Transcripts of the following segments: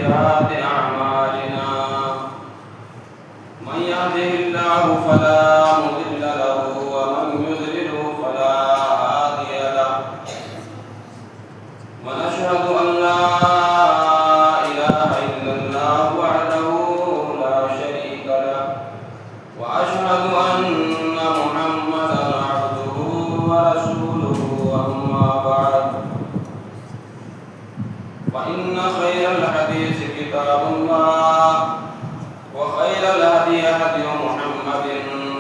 سيئات أعمالنا من يهده الله فلا مضل له ومن يضلل فلا هادي له ونشهد أن لا إله إلا الله وحده لا شريك له وأشهد أن محمدا عبده ورسوله أما بعد فإن خير الحديث كتاب الله وخير الهدي هدي محمد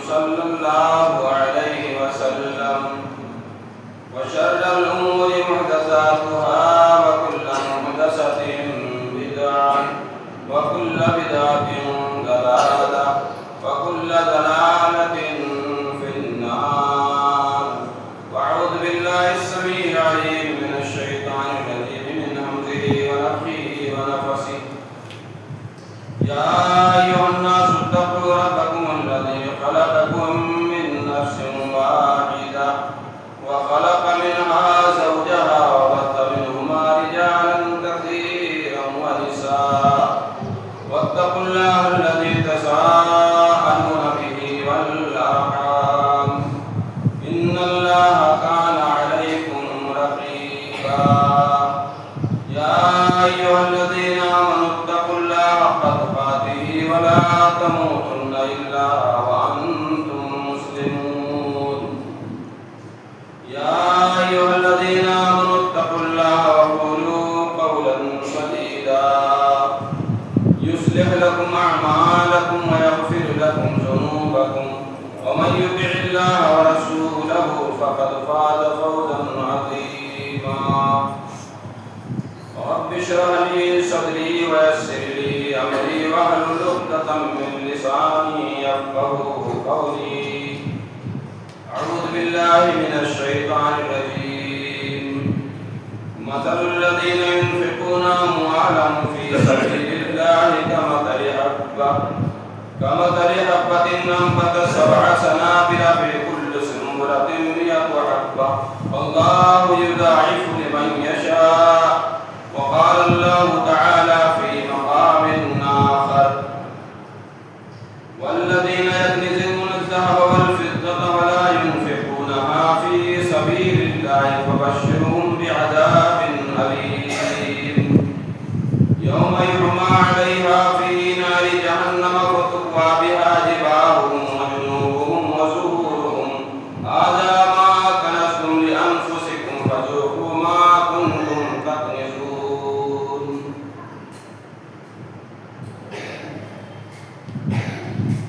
صلى الله عليه وسلم وشر الأمور محدثاتها وكل محدثة بدعة وكل بدعة ضلالة وكل ضلالة في النار وأعوذ بالله السميع العليم من الشيطان الرجيم من همزه ونفخه ونفثه يا أيها الناس اتقوا ربكم الذي خلقكم من نفس واحدة وخلق منها زوجها وبث منهما رجالا كثيرا ونساء واتقوا الله الذي تساءلون به والأرحام إن الله كان عليكم رقيبا يا أيها الذين آمنوا اتقوا الله حق تقاته ولا تموتن إلا وأنتم مسلمون يا أيها الذين آمنوا اتقوا الله وقولوا قولا سديدا يصلح لكم أعمالكم ويغفر لكم ذنوبكم ومن يطع الله ورسوله فقد فاز فوزا عظيما رب اشرح لي صدري ويسر لي أمري واحلل عقدة من لساني يفقهوا قولي أعوذ بالله من الشيطان الرجيم مثل الذين ينفقون أموالهم في سبيل الله كمثل حبة أنبتت 7 سنابل في كل سنبلة 100 حبة والله يضاعف لمن يشاء وقال الله تعالى في مقام آخر والذين يكنزون الذهب والفضة ولا ينفقونها في سبيل الله فبشرهم بعذاب أليم يوم يحمى عليها في نار جهنم فتكوى بها جباههم وجنوبهم وظهورهم هذا ما كنزتم لأنفسكم فذوقوا ما كنتم تكنزون.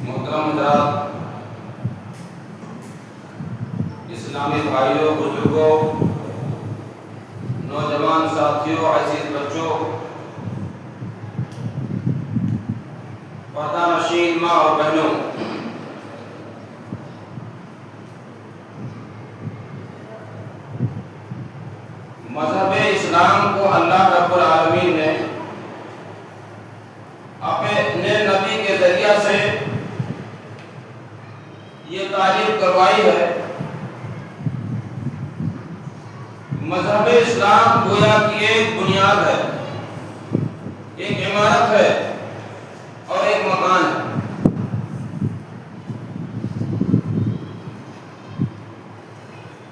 محترم حضرات، اسلامی بھائیوں، بزرگوں، نوجوان ساتھیوں، عزیز بچوں، پردہ نشین ماں اور بہنوں، مذہب اسلام کو اللہ رب العالمین نے اپنے نبی کے ذریعہ سے یہ تعلیم کروائی ہے۔ مذہب اسلام گویا کی ایک بنیاد ہے، ایک عمارت ہے اور ایک مکان ہے۔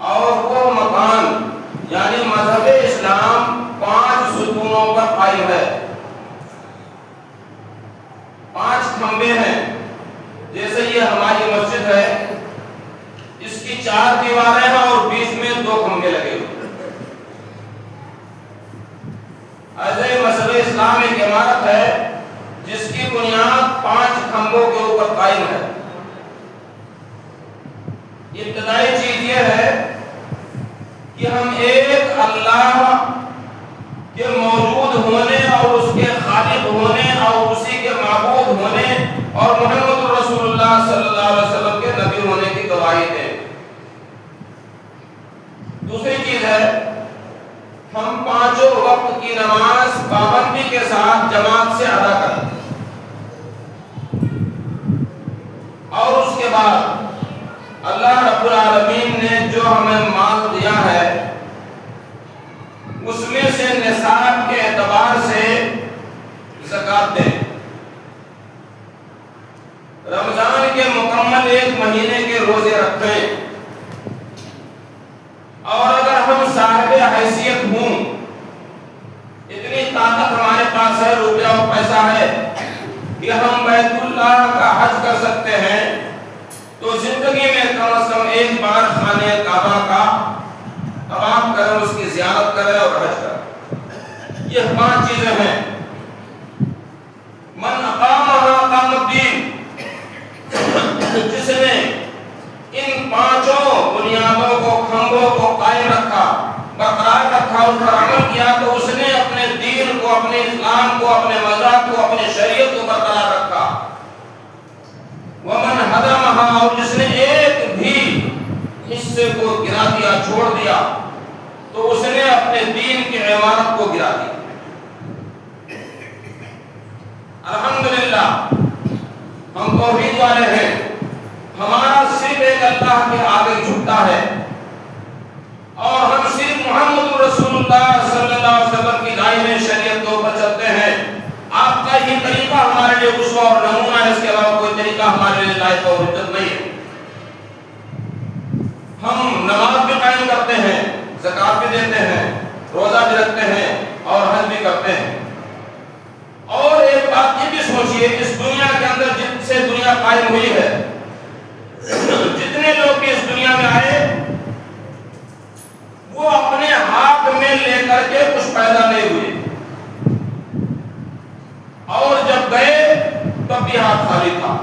اور وہ مکان یعنی مذہب اسلام 5 ستونوں پر قائم ہے، 5 کھمبے ہیں۔ جیسے یہ ہماری مسجد ہے، اس کی 4 دیواریں ہیں اور بیچ میں 2 کھمبے لگے ہوئے۔ ایسے مذہب اسلام ایک عمارت ہے جس کی بنیاد 5 کھمبوں کے اوپر قائم ہے۔ ابتدائی چیز یہ ہے کہ ہم ایک اللہ کے موجود ہونے اور اس کے خالق ہونے اور اسی کے معبود ہونے اور محمد رسول اللہ صلی اللہ علیہ وسلم کے نبی ہونے کی گواہی دیں۔ دوسری چیز ہے ہم 5 وقت کی نماز پابندی کے ساتھ جماعت سے ادا کریں، اور اس کے بعد اللہ رب العالمین نے جو ہمیں مال دیا ہے اس میں سے نصاب کے اعتبار سے زکات دیں. رمضان کے مکمل 1 مہینے کے روزے رکھیں. اور اگر ہم صاحب حیثیت ہوں، اتنی طاقت ہمارے پاس ہے، روپیہ اور پیسہ ہے کہ ہم بیت اللہ کا حج کر سکتے ہیں، تو زندگی میں کم از کم 1 بار خانہ کعبہ کا طواف کریں، اس کی زیارت کریں اور حج کریں. یہ 5 چیزیں ہیں. من اقامها اقام الدین، جس نے ان 5 بنیادوں کو، کھمبوں کو قائم رکھا، برقرار رکھا، اس پر عمل کیا، تو اس نے اپنے دین کو، اپنے اسلام کو، اپنے مذہب کو، اپنے شریعت کو برقرار رکھا. ومن ہدمها، اور جس نے ایک بھی حصے کو گرا دیا، چھوڑ دیا، تو اس نے اپنے دین کی عمارت کو گرا دیا. الحمدللہ ہم توحید والے ہیں. ہمارا صرف ایک اللہ کے آگے جھکتا ہے، اور ہم صرف محمد رسول اللہ صلی اللہ علیہ وسلم کی دائمی شریعت کے اوپر چلتے ہیں. آپ کا یہ طریقہ ہمارے لیے اسوہ اور نمونہ ہے، اس کے علاوہ کوئی طریقہ ہمارے لیے لائق اور عزت نہیں ہے. ہم نماز بھی قائم کرتے ہیں، زکات بھی دیتے ہیں، روزہ بھی رکھتے ہیں اور حج بھی کرتے ہیں. اور ایک بات یہ بھی سوچئے، اس دنیا کے اندر جن سے دنیا قائم ہوئی ہے، جتنے لوگ بھی اس دنیا میں آئے، وہ اپنے ہاتھ میں لے کر کے کچھ پیدا نہیں ہوئے، اور جب گئے تب بھی ہاتھ خالی تھا.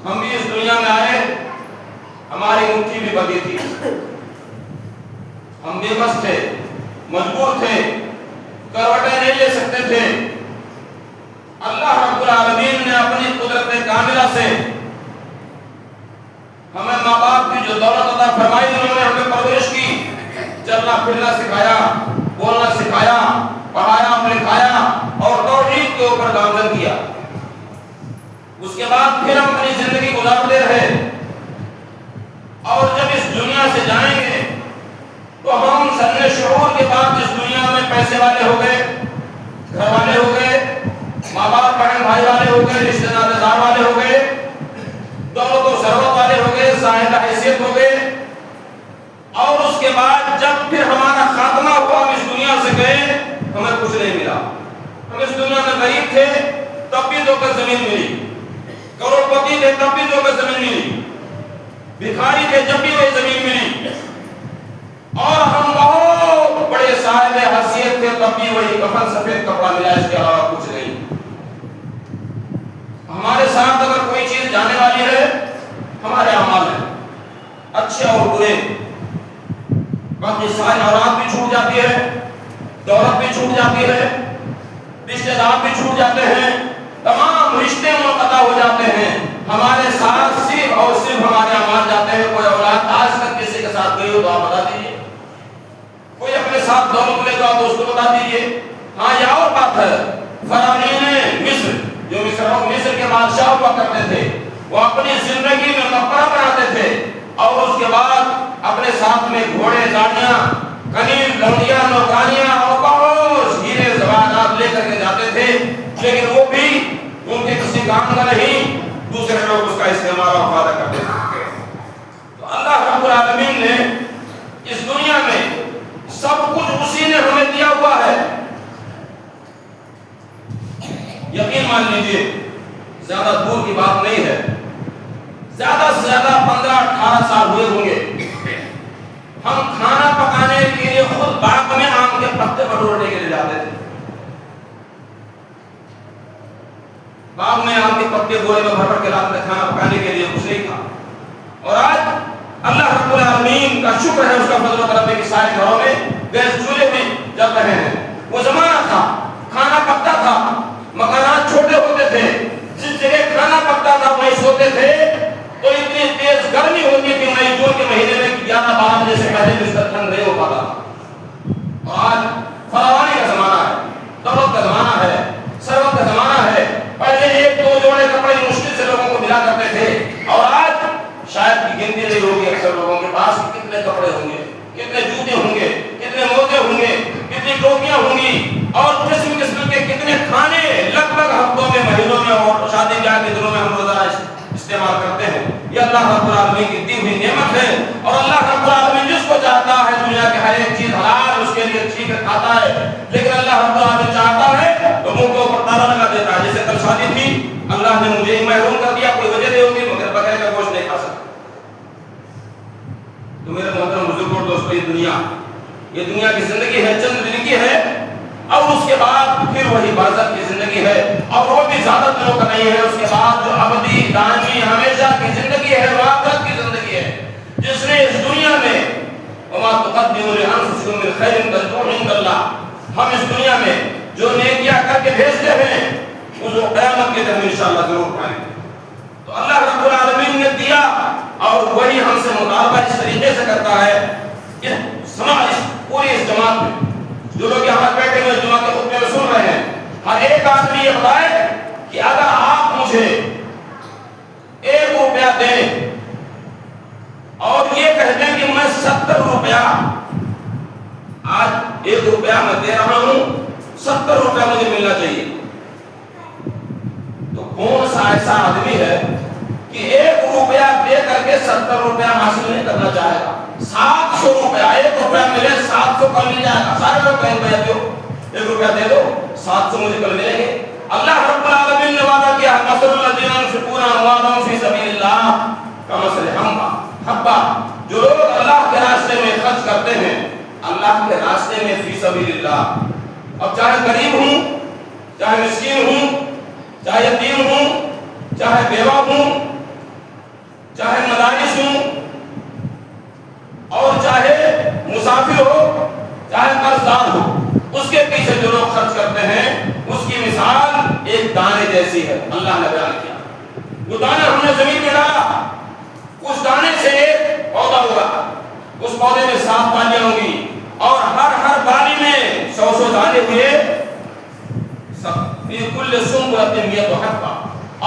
ہم بھی اس دنیا میں آئے، ہماری مٹھی بھی بندھی تھی، ہم بے بس تھے، مجبور تھے، کروٹیں نہیں لے سکتے تھے. اللہ رب العالمین نے اپنی قدرت کاملہ سے ہمیں ماں باپ کی جو دولت عطا فرمائی، انہوں نے ہمیں پرورش کی، چلنا پھرنا سکھایا، بولنا سکھایا، پڑھایا لکھایا اور توحید کے اوپر گامزن کیا. اس کے بعد پھر ہم اپنی زندگی گزارتے رہے، اور جب اس دنیا سے جائیں گے تو ہم سن شعور کے بعد اس دنیا میں پیسے والے ہو گئے، گھر والے ہو گئے، ماں باپ بہن بھائی والے ہو گئے، رشتہ دار والے ہو گئے، دولت و ثروت والے ہو گئے، صاحب حیثیت ہو گئے. اور اس کے بعد جب پھر ہمارا خاتمہ ہوا، ہم اس دنیا سے گئے، ہمیں کچھ نہیں ملا. ہم اس دنیا میں غریب تھے، تب بھی 2 گز زمین ملی، کروڑپتی تھے تب بھی 2 گز زمین ملی، بھکاری تھے جب بھی وہی زمین ملی، اور ہم بہت بڑے صاحب حیثیت تھے تب بھی وہی کفن سفید کپڑا ملا، اس کے علاوہ کچھ نہیں. ہمارے ساتھ اگر کوئی چیز جانے والی ہے، ہمارے اعمال ہیں، اچھے اور برے. باقی ساری اولاد بھی چھوٹ جاتی ہے، دولت بھی چھوٹ جاتی ہے، رشتہ دار بھی چھوٹ جاتے ہیں، تمام رشتے منقطع ہو جاتے ہیں. ہمارے ساتھ صرف اور صرف ہمارے اعمال جاتے ہیں. کوئی اولاد آج تک کسی کے ساتھ گئی ہو تو آپ بتا دیجیے، کوئی اپنے ساتھ دولت لے گا تو اس کو بتا دیجیے. ہاں یہ اور بات ہے، فرعون مصر، جو مصر کے بادشاہ ہوا کرتے تھے، وہ اپنی زندگی میں مقبرہ بناتے تھے، اور اس کے بعد اپنے ساتھ میں گھوڑے، گاڑیاں، کنیز، لونڈیاں، نوکرانیاں اور بہت ہیرے زواہرات لے کر کے جاتے تھے، لیکن وہ بھی ان کے کسی کام کا نہیں، دوسرے لوگ اس کا استعمال اور فائدہ کرتے تھے. تو اللہ رب العالمین نے اس دنیا میں سب کچھ اسی نے ہمیں دیا ہوا ہے. یقین مان لیجیے، زیادہ دور کی بات نہیں ہے، زیادہ سے زیادہ 15-18 سال ہوئے ہوں گے، ہم کھانا پکانے کے لیے خود باغ میں آم کے پتے بٹورنے کے لیے جاتے تھے. باغ میں آم کے پتے گوڑے میں بھر کے رات میں کھانا پکانے کے لیے کچھ نہیں تھا. اور آج اللہ رب العالمین کا شکر ہے، اس کا فضل و کرم ہے کہ سارے گھروں میں گیس چولہے بھی جل رہے ہیں. وہ زمانہ تھا، کھانا پکتا تھا، مکانات چھوٹے ہوتے تھے، جس جگہ کھانا پکتا تھا وہیں سوتے تھے، تو اتنی تیز گرمی ہوتی تھی مئی جون کے مہینے میں 11-12 بجے سے پہلے بستر ٹھنڈ نہیں ہو پاتا. اور آج فراوانی کا زمانہ ہے، دولت کا زمانہ ہے، ثروت کا زمانہ ہے. پہلے 1-2 جوڑے کپڑے مشکل سے لوگوں کو ملا کرتے تھے، اور آج شاید کی گنتی نہیں ہوگی اکثر لوگوں کے پاس کتنے کپڑے ہوں گے، کتنے جوتے ہوں گے، کتنے موزے ہوں گے، کتنی ٹوپیاں ہوں گی، اور قسم قسم کے کتنے کھانے پی کر کھاتا ہے، لیکن اللہ رب العالمین چاہتا ہے تو منہ کے اوپر تالا لگا دیتا ہے. جیسے کل شادی تھی، اللہ نے مجھے محروم کر دیا، کوئی وجہ نہیں ہوگی مگر بکرے کا گوشت نہیں کھا سکتا. تو میرے محترم بزرگوں اور دوستوں، یہ دنیا کی زندگی ہے، چند دن کی ہے، اور اس کے بعد پھر وہی برزخ کی زندگی ہے، اور وہ بھی زیادہ دنوں کا نہیں ہے. اس کے بعد جو ابدی دائمی ہمیشہ کی زندگی ہے وہ آخرت کی زندگی ہے. جس نے اس دنیا میں وما تقدموا لانفسکم من خیر تجدوه عند اللہ، ہم اس دنیا میں جو نیکیاں کر کے بھیجتے ہیں اس کو قیامت کے دن انشاءاللہ ضرور پائیں گے. تو اللہ رب العالمین نے دیا اور وہی ہم سے مطالبہ اس طریقے سے کرتا ہے. اس پوری اس جماعت میں جو لوگ یہاں بیٹھے ہوئے جمعہ کے خطبے میں سن رہے ہیں، ہر ایک آدمی یہ بتائے کہ اگر آپ مجھے 1 روپیہ دیں اور یہ کہہ دیں کہ میں 70 روپیہ، آج 1 روپیہ میں دے رہا ہوں، 70 روپیہ مجھے ملنا چاہیے، تو کون سا ایسا آدمی ہے کہ 1 روپیہ دے کر کے 70 روپیہ حاصل نہیں کرنا چاہے گا؟ 700 روپیہ، 1 روپیہ ملے 700 کل مل جائے گا. سارے لوگ کہیں بھائی دو 1 روپیہ دے دو 700 مجھے کل ملیں گے. اللہ رب العالمین نے وعدہ کیا مثل الذین ينفقون اموالهم فی سبیل اللہ کمثل حبہ، جو لوگ اللہ کے راستے میں خرچ کرتے ہیں، اللہ کے راستے میں فی سبیل اللہ، اب چاہے غریب ہوں، چاہے مسکین ہوں، چاہے یتیم ہوں، چاہے بیوہ ہوں، چاہے مدارس ہوں، اور چاہے مسافر ہو، چاہے قرضدار ہو، اس کے پیچھے جو لوگ خرچ کرتے ہیں اس کی مثال ایک دانے جیسی ہے. اللہ نے بیان کیا وہ دانا ہم نے زمین میں ڈالا، اس دانے سے ایک پودا ہوگا، اس پودے میں 7 بالیاں ہوں گی، اور ہر بالی میں 100 دانے ہوئے، فی کل سنبلۃ مئۃ حبہ،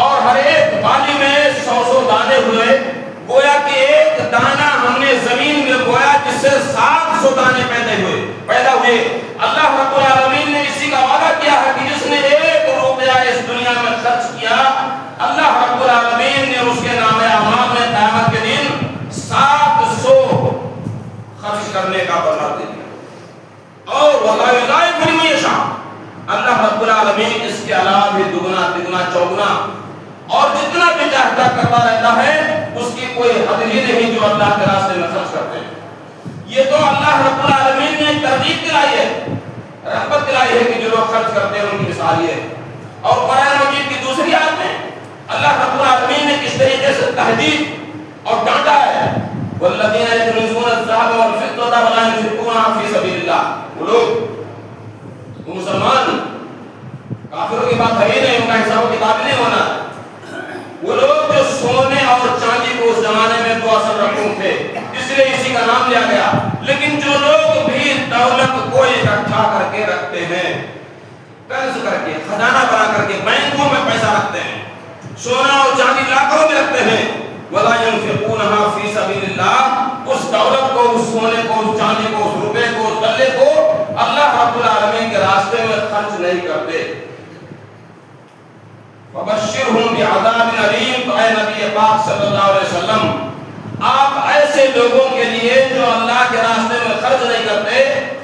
اور ہر ایک بالی میں 100 دانے ہوئے. گویا کہ ایک دانہ ہم نے زمین میں بویا جس سے 700 دانے پیدا ہوئے. اللہ رب العالمین نے اسی کا وعدہ کیا ہے کہ جس نے 1 روپیہ اس دنیا میں خرچ کیا، اللہ رب العالمین نے اس کے نام اعمال میں قیامت کے دن 700 خرچ کرنے کا بدلہ دے دیا. اور واللہ یضاعف لمن یشاء، اللہ رب العالمین اس کے علاوہ بھی دگنا تگنا چوگنا اور جتنا بھی چاہتا کرتا رہتا ہے، اس کی کوئی حد ہی نہیں جو اللہ کے راستے میں خرچ کرتے ہیں. یہ تو اللہ رب العالمین نے ترغیب دلائی ہے، رحمت دلائی ہے کہ جو لوگ خرچ کرتے ہیں ان کی مثال یہ ہے. اور قرآن مجید کی دوسری آیت میں اللہ رب العالمین نے کس طریقے سے تحدید اور ڈانٹا ہے، والذین یکنزون الذهب والفضة ولا ينفقونها فی سبیل اللہ. وہ لوگ، وہ مسلمان، کافروں کی بات ہے ہی نہیں، ان کا حساب و کتاب نہیں ہونا. وہ لوگ جو سونے اور چاندی کو اس زمانے میں 2 اصل رقم تھے، اس لیے اسی کا نام لیا گیا. لیکن جو لوگ بھی دولت کو اکٹھا کر کے رکھتے ہیں، قرض کر کے، خزانہ بنا کر کے بینکوں میں پیسہ رکھتے ہیں، سونا اور چاندی لاکھوں میں رکھتے ہیں، ولا ينفقونها فی سبیل اللہ، اس دولت کو، اس سونے کو، اس چاندی کو، اس روپے کو، اس ڈلے کو اللہ رب العالمین کے راستے میں خرچ نہیں کرتے. فبشرہم بعذاب علیم. تو اے نبی پاک صلی اللہ علیہ وسلم، آپ ایسے لوگوں کے لیے جو اللہ کے راستے میں خرچ نہیں کرتے،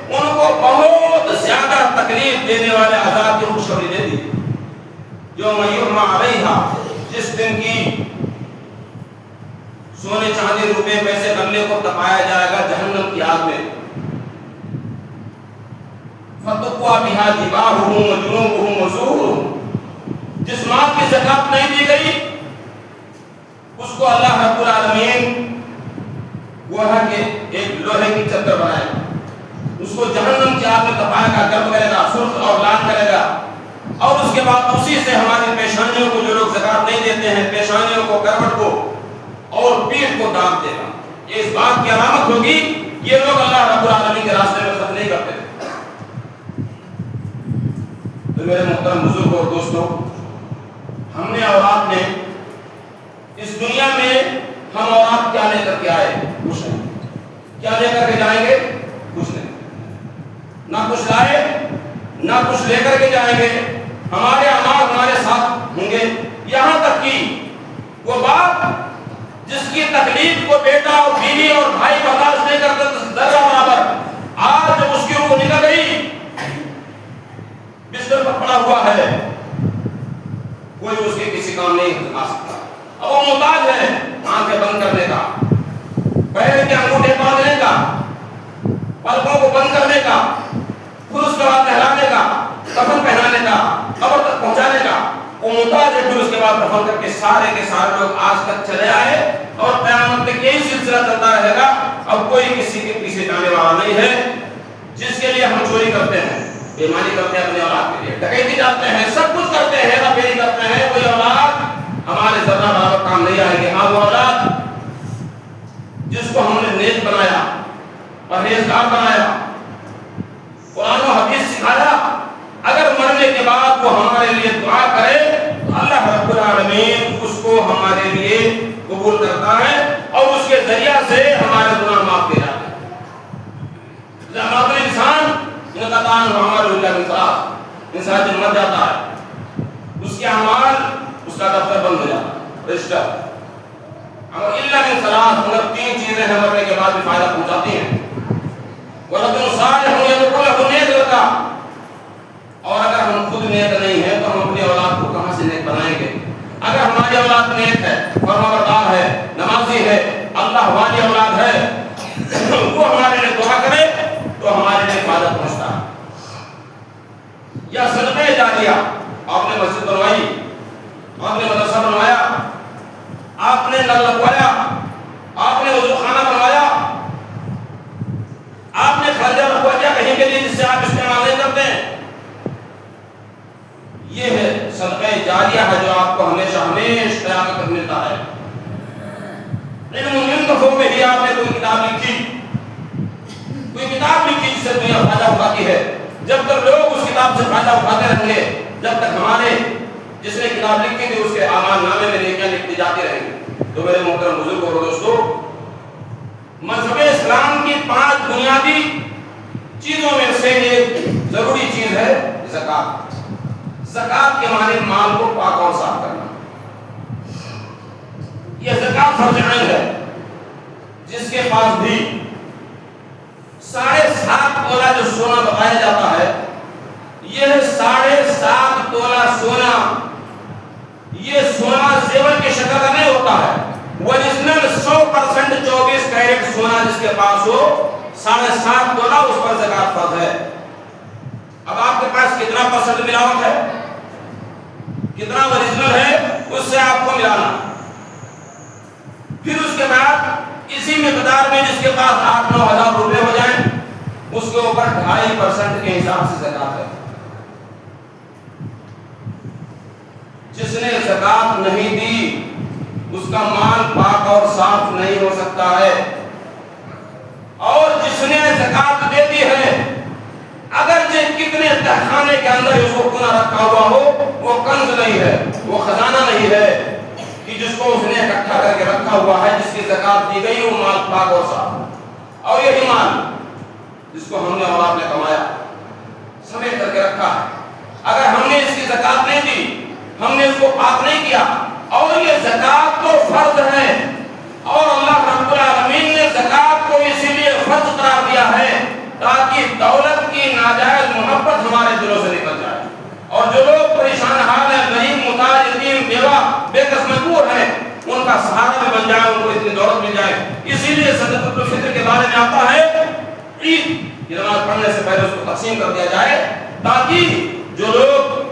ان کو بہت زیادہ تکلیف دینے والے عذاب کی خوشخبری دے دی. یوم یحمى علیہا، جس دن کی سونے چاندی روپے پیسے غلے کو تپایا جائے گا جہنم کی آگ میں. فتقوى بها جباههم وجنوبهم وظهورهم، جس مال کی زکات نہیں دی گئی اس کو اللہ رب العالمین وہ ہے کہ ایک لوہے کی چادر بنائے گا، اس کو جہنم کی آگ میں تپائے گا، گرم کرے گا، سرخ اور لال کرے گا، اور اس کے بعد اسی سے ہماری پیشانیوں کو، جو لوگ زکات نہیں دیتے ہیں، پیشانیوں کو، کروٹ کو اور پیٹھ کو داغ دے گا. یہ اس بات کی علامت ہوگی یہ لوگ اللہ رب العالمین کے راستے میں خرچ نہیں کرتے. تو میرے محترم بزرگوں اور دوستوں، ہم نے اور آپ نے اس دنیا میں ہم اور آپ کیا لے کر کے آئے؟ کچھ نہیں. کیا لے کر کے جائیں گے؟ کچھ نہیں. نہ کچھ لائے نہ کچھ لے کر کے جائیں گے. ہمارے اعمال ہمارے ساتھ ہوں گے، یہاں تک کہ وہ باپ جس کی تکلیف کو بیٹا اور بیوی اور بھائی برداشت نہیں کرتے ذرہ برابر، آج جب اس کی روح نکل گئی پر پڑا ہوا ہے، کوئی اس کے کسی کام نہیں آ سکتا. اب وہ محتاج ہے آنکھیں بند کرنے کا، پیر کے انگوٹھے باندھنے کا، پلکوں کو بند کرنے کا، پھر اس کے بعد نہلانے کا، کفن پہنانے کا، قبر تک پہنچانے کا. وہ محتاج ہے. پھر اس کے بعد دفن کر کے سارے لوگ آج تک چلے آئے اور قیامت تک یہی سلسلہ چلتا رہے گا. اب کوئی کسی کے پیچھے جانے والا نہیں ہے. جس کے لیے ہم چوری کرتے ہیں، بےمانی کرتے ہیں اپنے اولاد کے لیے، ڈکیتی جاتے ہیں، سب کچھ کرتے ہیں، ربیری کرتے ہیں، کوئی اولاد ہمارے ذرہ برابر کام نہیں آئے گی. ہاں وہ اولاد جس کو ہم نے نیک بنایا، پرہیزگار بنایا، قرآن و حدیث سکھایا، اگر مرنے کے بعد وہ ہمارے لیے دعا کرے تو اللہ رب العالمین اس کو ہمارے لیے قبول کرتا ہے اور اس کے ذریعہ سے ہمارے گناہ معاف کیے جاتے ہیں. جب انسان انسان جب مر جاتا ہے، اس کے اعمال، اس کا دفتر بند ہو جاتا ہے، رجسٹر. الا من ثلاث، مگر تین چیزیں ہیں مرنے کے بعد بھی فائدہ پہنچاتی ہیں. ولد صالح يدعو له، نیک لڑکا. اور اگر ہم خود نیک نہیں ہیں تو ہم اپنی اولاد کو کہاں سے نیک بنائیں گے؟ اگر ہماری اولاد نیک ہے، فرمانبردار ہے، نمازی ہے، اللہ والی اولاد ہے، وہ ہمارے لیے دعا کرے تو ہمارے لیے فائدہ پہنچتا ہے. یا صدقہ جاریہ، آپ نے مسجد بنوائی، آپ نے مدرسہ بنوایا، آپ نے نل لگوایا، آپ نے وضو خانہ بنوایا، آپ نے خرچہ رکھوا دیا کہیں کے لیے جس سے آپ استعمال نہیں کرتے ہیں. یہ ہے صدقہ جاریہ ہے جو آپ کو ہمیشہ قیامت تک ملتا ہے. علم ينتفع به، آپ نے کوئی کتاب لکھی جس سے دنیا فائدہ اٹھاتی ہے. جب تک لوگ اس کتاب سے فائدہ اٹھاتے رہیں گے، جب تک ہمارے جس نے کتاب لکھی تھی اس کے اعمال نامے میں نیکیاں لکھتی جاتی رہیں گی. تو میرے محترم بزرگوں اور دوستو، مذہب اسلام کی 5 بنیادی چیزوں میں سے ایک ضروری چیز ہے زکات. زکات کے معنی مال کو پاک اور صاف کرنا. یہ زکات فرض عین ہے. جس کے پاس بھی 7.5 تولہ جو سونا بتایا جاتا ہے، یہ 7.5 تولہ سونا، یہ سونا زیور کی شکل کا نہیں ہوتا ہے. اوریجنل 100% 24 کیرٹ سونا جس کے پاس ہو، 7.5 تولہ، اس پر زکات فرض ہے. اب آپ کے پاس کتنا % ملاوٹ ہے، کتنا اوریجنل ہے، اس سے آپ کو ملانا. پھر اس کے بعد اسی مقدار میں جس کے پاس 8-9 ہزار روپے ہو جائیں، اس کے اوپر 2.5% کے حساب سے زکات ہے. جس نے زکات نہیں دی اس کا مال پاک اور صاف نہیں ہو سکتا ہے. اور جس نے زکات دے دی ہے، اگرچہ کتنے تہخانے کے اندر اس کو کنہ رکھا ہوا ہو، وہ کنز نہیں ہے، وہ خزانہ نہیں ہے کہ جس کو اس نے اکٹھا کر کے رکھا ہوا ہے. جس کی زکات دی گئی وہ مال پاک اور صاف. اور یہی مال جس کو ہم نے اور آپ نے کمایا، سمیٹ کر کے رکھا ہے، اگر ہم نے اس کی زکات نہیں دی، ہم نے اس کو پاک نہیں کیا، اور یہ زکات تو فرض ہے، اور اللہ رب العالمین نے زکات کو اسی لیے فرض قرار دیا ہے تاکہ دولت کی ناجائز محبت ہمارے دلوں سے نکل جائے. اور جو لوگ پریشان حال ہیں، غریب، محتاج، یتیم، بیوہ، بے کس مجبور ہیں، ان کا سہارا بھی بن جائے، ان کو اتنی دولت مل جائے. اسی لیے صدقۃ الفطر کے بارے میں آتا ہے، عید کی نماز پڑھنے سے پہلے اس کو تقسیم کر دیا جائے تاکہ جو لوگ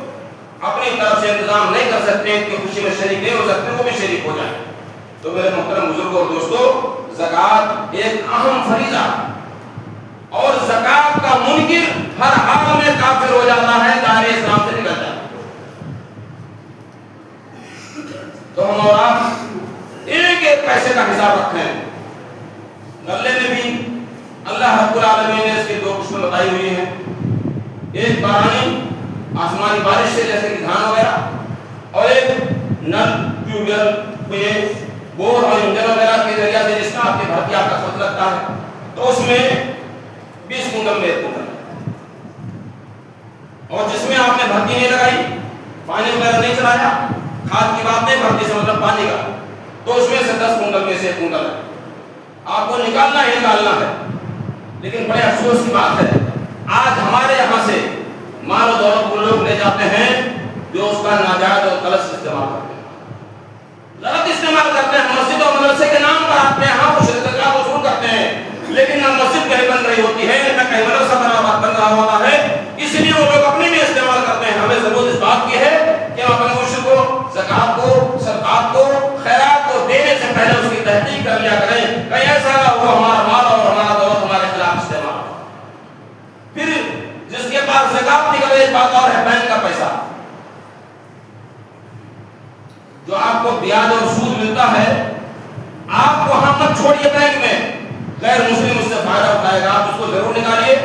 اپنی طرف سے انتظام نہیں کر سکتے، ان کی خوشی میں شریک نہیں ہو سکتے، وہ بھی شریک ہو جائیں. تو میرے محترم بزرگوں اور دوستو، زکات ایک اہم فریضہ، اور زکات کا منکر ہر حال میں کافر ہو جاتا ہے، دائرے اسلام سے نکل جاتا ہے. تو ہم اور آپ ایک ایک پیسے کا حساب رکھیں. غلے میں بھی اللہ رب العالمین نے اس کے 2 قسمیں بتائی ہوئی ہیں. ایک بارانی آسمانی بارش سے جیسے کہ دھان وغیرہ، اور ایک نل، ٹیوب ویل، بور اور انجن وغیرہ کے ذریعہ سے جس میں آپ کی بھرتی آپ کا خرچ لگتا ہے. تو اس میں 20 کنٹل میں 1 کنٹل، اور جس میں آپ نے بھرتی نہیں لگائی، پانی وغیرہ نہیں چلایا، کھاد کی بات نہیں، بھرتی سے مطلب پانی کا، تو اس میں سے 10 کنٹل میں سے 1 کنٹل ہے. آپ کو نکالنا ہی نکالنا ہے. لیکن بڑے افسوس کی بات ہے، آج ہمارے یہاں سے مال و دولت وہ لوگ لے جاتے ہیں جو اس کا ناجائز اور غلط استعمال کرتے ہیں، غلط استعمال کرتے ہیں۔ مسجد اور مدرسے کے نام پر آتے ہیں، ہاں وہ شرکت وصول کرتے ہیں، لیکن نہ مسجد کہیں بن رہی ہوتی ہے نہ کہیں مدرسہ بن رہا ہوتا ہے، اس لیے وہ لوگ اپنے لیے استعمال کرتے ہیں۔ ہمیں ضرورت اس بات کی ہے کہ ہم اپنے عشر کو، زکات کو، صدقات کو، خیرات کو دینے سے پہلے اس کی تحقیق کر لیا کریں، کہیں ایسا نہ ہو ہمارا مال اور ہمارا دولت ہمارے خلاف استعمال ہو۔ پھر جس کے پاس زکات نکلے، ایک بات اور ہے، بینک کا پیسہ جو آپ کو بیاج اور سود ملتا ہے، آپ وہاں مت چھوڑیے بینک میں، غیر مسلم اس سے فائدہ اٹھائے گا، آپ اس کو ضرور نکالیے۔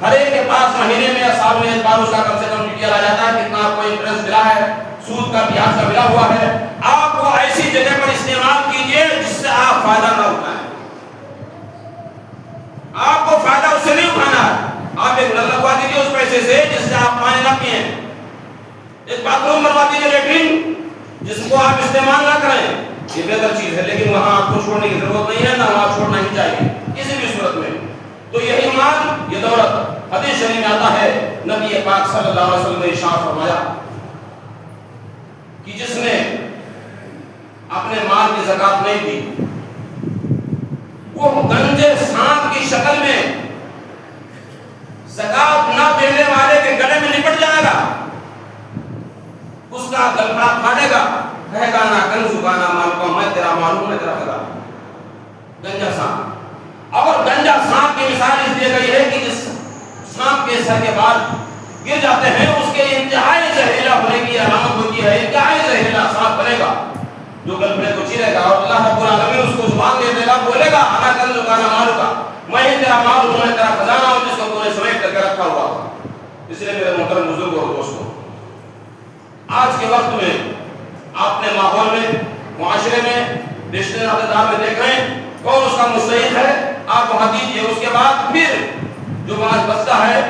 ہر ایک کے پاس مہینے میں یا سال میں ایک بار اس کا کم سے کم ڈیٹیل آ جاتا ہے، کتنا آپ کو انٹرسٹ ملا ہے، سود کا، بیاج کا ملا ہوا ہے۔ آپ کو ایسی جگہ پر استعمال کیجئے جس سے آپ فائدہ نہ اٹھائیں، آپ کو فائدہ اس سے نہیں اٹھانا ہے۔ آپ ایک نل لگوا دیجیے اس پیسے سے جس سے آپ پانی نہ پیئیں، ایک باتھ روم بنوا دیجیے، لیٹرین، جس کو آپ استعمال نہ کریں، یہ بہتر چیز ہے، لیکن وہاں آپ کو چھوڑنے کی ضرورت نہیں ہے، نہ وہاں چھوڑنا ہی چاہیے کسی بھی صورت میں۔ تو یہی مال، یہ دولت، حدیث شریف میں آتا ہے، نبی پاک صلی اللہ علیہ وسلم نے ارشاد فرمایا کہ جس نے اپنے مال کی زکات نہیں دی، وہ گنجے سانپ کی شکل میں زکات نہ دینے والے کے گلے میں لپٹ جائے گا، اس کا گلفا پھاڑے گا، کہے گا نا کنزو کا نا مال کو، میں تیرا مال ہوں، میں تیرا خدا۔ گنجا سانپ، اور گنجا سانپ کی مثال اس دی گئی ہے کہ جس سانپ کے سر کے بال گر جاتے ہیں، اس کے انتہائی زہریلا ہونے کی علامت ہوتی ہے، انتہائی زہریلا سانپ بنے گا جو گلے کو چیرے گا، اور اللہ رب العالمین اس کو زبان دے دے گا، بولے گا انا کنزو کا نا مال کا، میں ہی تیرا مال ہوں، میں تیرا خزانہ ہوں جس کو تو نے سمیٹ کر کے رکھا ہوا تھا۔ اس لیے میرے محترم بزرگوں اور دوستوں، آج کے وقت میں آپ نے ماحول میں، معاشرے میں، رشتے دار میں دیکھ رہے ہیں کون اس کا مستحق ہے، آپ وہاں دیجیے، اس کے بعد پھر جو مال بچتا ہے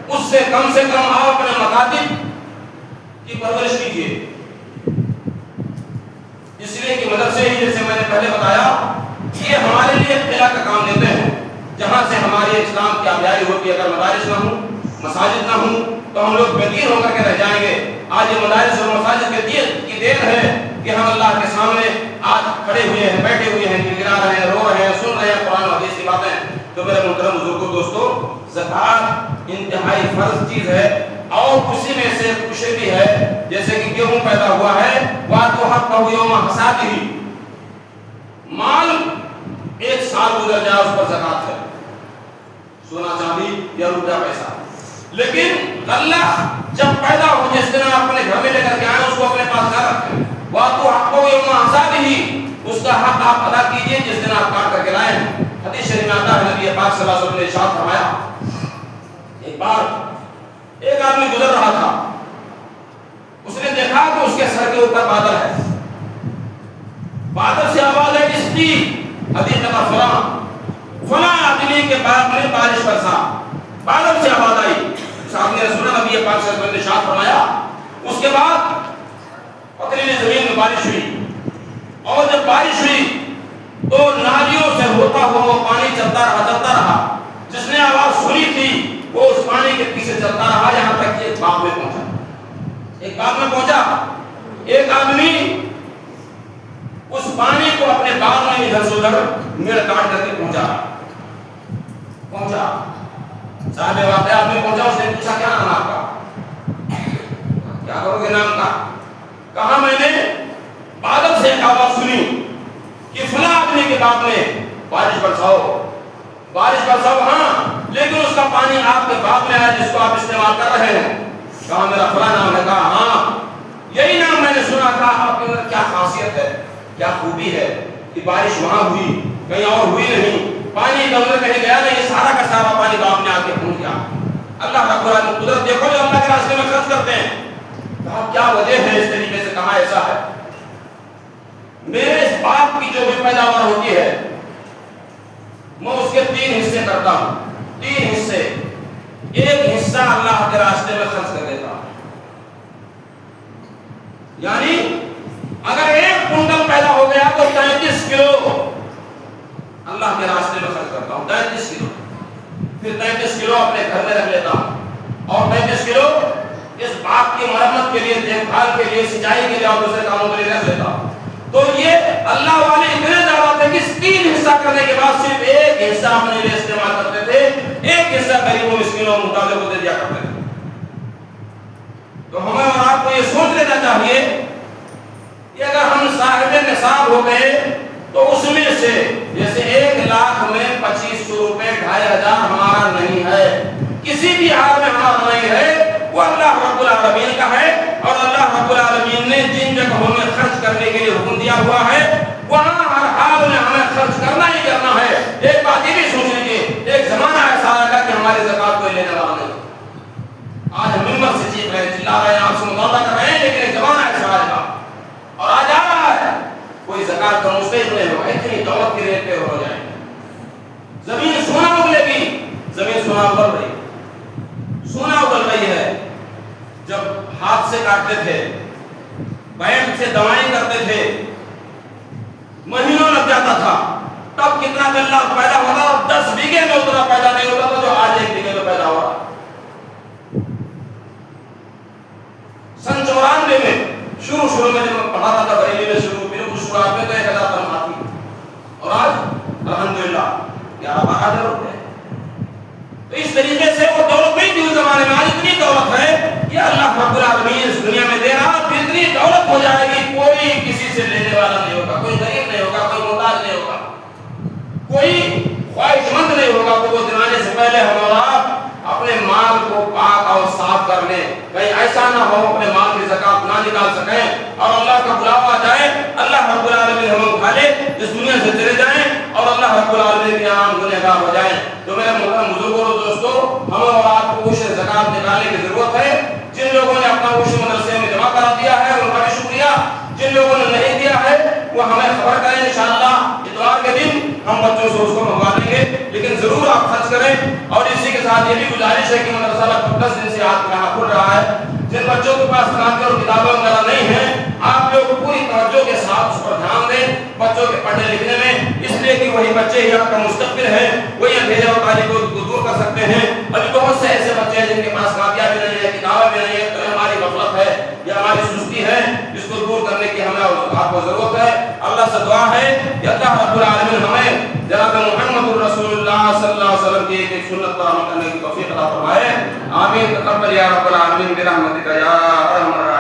اس سے کم آپ اپنے مکاتب کی پرورش کیجیے، اس لیے کہ مدرسے ہی، جیسے میں نے پہلے بتایا، یہ ہمارے لیے اطلاع کا کام دیتے ہیں، جہاں سے ہماری اسلام کی آبیاری ہوتی ہے۔ اگر مدارس نہ ہوں، مساجد نہ ہوں، تو ہم لوگ بے دین ہو کر کے رہ جائیں گے۔ آج یہ مدارس اور مساجد کی دیر ہے کہ ہم اللہ کے سامنے آج کھڑے ہوئے ہیں، بیٹھے ہوئے ہیں، گڑگڑا رہے ہیں، رو رہے ہیں، سن رہے ہیں قرآن و حدیث کی باتیں۔ تو میرے محترم بزرگوں، دوستوں، زکات انتہائی فرض چیز ہے، اور اسی میں سے کچھ بھی ہے، جیسے کہ گیہوں پیدا ہوا ہے، وَآتُوا حَقَّهُ يَوْمَ حَصَادِهِ، مال ایک سال گزر جائے اس پر زکات ہے، سونا چاندی یا روپیہ پیسہ، لیکن غلہ جب پیدا ہو، جس دن آپ اپنے گھر میں لے کر کے آئیں، اس کو اپنے پاس نہ رکھیں۔ وَآتُوا حَقَّهُ يَوْمَ حَصَادِهِ، اس کا حق آپ ادا کیجئے جس دن آپ کاٹ کر کے لائیں۔ حدیث شریف میں آتا ہے، نبی پاک صلی اللہ علیہ وسلم نے ارشاد فرمایا، ایک بار ایک آدمی گزر رہا تھا، اس نے دیکھا کہ اس کے سر کے اوپر بادل ہے، بادل سے آواز ہے، اس کی حدیث نمبر فلاں آدمی کے باغ میں بارش برسا، بادل سے آواز آئی، صاحب نے سنا، نبی پاک صلی اللہ علیہ وسلم نے ارشاد فرمایا، اس کے بعد پتھریلی زمین میں بارش ہوئی، اور جب بارش ہوئی تو نالیوں سے ہوتا ہوا وہ پانی چلتا رہا، جس نے آواز سنی تھی وہ اس پانی کے پیچھے چلتا رہا، یہاں تک کہ ایک باغ میں پہنچا۔ ایک آدمی اس پانی کو اپنے باغ میں ادھر سے ادھر میڑ کاٹ کر کے پہنچا، صاحب واقعہ آدمی پہنچا، اس نے پوچھا کیا نام آپ کا، کیا کرو گے نام کا، کہا میں نے بادل سے ایک آواز سنی کہ فلاں آدمی کے باغ میں بارش برساؤ، ہاں، لیکن اس کا پانی آپ کے باغ میں آیا جس کو آپ استعمال کر رہے ہیں۔ کہا میرا فلاں نام ہے، کہا ہاں یہی نام میں نے سنا، کہا آپ کے اندر کیا خاصیت ہے، کیا خوبی ہے کہ بارش وہاں ہوئی، کہیں اور ہوئی نہیں، پانی ادھر کہیں گیا نہیں، یہ سارا کا سارا پانی باغ میں آ کے پہنچ گیا۔ اللہ رب العالمین قدرت دیکھو جو اللہ کے راستے میں خرچ کرتے ہیں۔ کہا کیا وجہ ہے اس طریقے سے، کہا ایسا ہے، میرے اس باغ کی جو بھی پیداوار ہوتی ہے میں اس کے 3 حصے کرتا ہوں، 3 حصے، ایک حصہ اللہ کے راستے میں خرچ کر دیتا ہوں، یعنی اگر 1 کنٹل پیدا ہو گیا تو 33 کلو اللہ کے راستے میں خرچ کرتا ہوں، 33 کلو، پھر 33 کلو اپنے گھر میں رکھ لیتا ہوں، اور 33 کلو آگ کی مرمت کے لیے، دیکھ بھال کے لیے، سینچائی کے لیے اور دوسرے کاموں کے لیے رکھ لیتا. تو یہ اللہ والے اتنے زیادہ تھے کہ 3 حصہ کرنے کے بعد صرف 1 حصہ اپنے لیے استعمال کرتے تھے، 1 حصہ غریبوں مسکینوں اور محتاجوں کو دے دیا کرتے تھے. تو ہمیں اور آپ کو یہ سوچ لینا چاہیے کہ اگر ہم صاحب نصاب ہو گئے تو اس میں سے جیسے 1 لاکھ میں 2500 روپے 2500 ہمارا نہیں ہے، کسی بھی حال میں ہمارا نہیں ہے، وہ اللہ رب العالمین کا ہے. اور اللہ رب العالمین نے جن جگہوں میں خرچ کرنے کے لیے حکم دیا ہوا ہے وہاں ہر حال میں ہمیں خرچ کرنا ہی کرنا ہے. ایک بات یہ بھی سوچ لیجیے، ایک زمانہ ایسا آئے گا کہ ہماری زکات کوئی لینے والا نہیں. آج ہم ممبر سے چیخ رہے ہیں، چلا رہے ہیں، آپ سے مطالبہ کر رہے ہیں، لیکن ایک زمانہ ایسا آئے گا اور آج آ رہا ہے، کوئی زکات کا مستحق نہیں ہوگا. اتنی دولت کی ریٹ پہ ہو جائیں گے، زمین سونا اگلے گی. زمین سونا اگل رہی، سونا اگل رہی ہے. جب ہاتھ سے کاٹتے تھے، بیٹھ سے دوائیں کرتے تھے، مہینوں لگ جاتا تھا، تب کتنا غلہ پیدا ہوتا اور 10 بیگھے میں اتنا پیدا نہیں ہوتا تھا جو آج 1 بیگھے میں پیدا ہوا. سن 94 میں شروع میں جب میں پڑھاتا تھا بریلی میں، شروع میں شروعات میں تو 1000 تنخواہ تھی اور آج الحمدللہ 11-12 روپے. تو اس طریقے سے وہ دولت نہیں تھی اس زمانے میں، آج اتنی دولت ہے کہ اللہ رب العالمین اس دنیا میں دے رہا. اتنی دولت ہو جائے گی کوئی کسی سے لینے والا نہیں ہوگا، کوئی غریب نہیں ہوگا، کوئی محتاج نہیں ہوگا، کوئی خواہش مند نہیں ہوگا. تو وہ دلانے سے پہلے ہم اور آپ اپنے مال کو پاک اور صاف کر لیں، کہیں ایسا نہ ہو اپنے مال کی زکات نہ نکال سکیں اور اللہ کا بلاوا جائے، اللہ رب العالمین ہمیں اٹھا لے، اس دنیا سے چلے جائیں اور اللہ رب العالمین کے یہاں گنہگار ہو جائیں. تو میرے محترم بزرگوں اور دوستوں، ہمیں اور آپ کو عشر زکات نکالنے کی ضرورت ہے. جن لوگوں نے اپنا عشر مدرسے میں جمع کرا دیا ہے ان کا بھی شکریہ، جن لوگوں نے نہیں دیا ہے وہ ہمیں خبر کریں. انشاءاللہ اتوار کے دن ہم بچوں سے اس کو منگوا دیں گے، لیکن ضرور آپ خرچ کریں. اور اسی کے ساتھ یہ بھی گزارش ہے کہ مدرسہ لگ 10 دن سے آپ یہاں کھل رہا ہے. جن بچوں کے پاس کاپی اور کتابیں وغیرہ نہیں ہیں، آپ لوگ پوری توجہ کے ساتھ اس پر دھیان دیں بچوں کے پڑھنے لکھنے میں، اس لیے کہ وہی بچے ہی آپ کا مستقبل ہے، وہی اندھیرے اور تاریکی کو دور کر سکتے ہیں. ابھی بہت سے ایسے بچے ہیں جن کے پاس کاپیاں بھی نہیں ہے، کتابیں بھی نہیں ہے. تو ہماری غفلت ہے یا ہماری سستی ہے، اس کو دور کرنے کی ہمیں آپ کو ضرورت ہے. اللہ سے دعا ہے کہ اللہ رب العالمین ہمیں جناب محمد رسول اللہ صلی اللہ علیہ وسلم کی ایک سنت پر عمل کرنے کی توفیق عطا فرمائے. آمین. تقبل یا رب العالمین برحمتک یا ارحم الراحمین.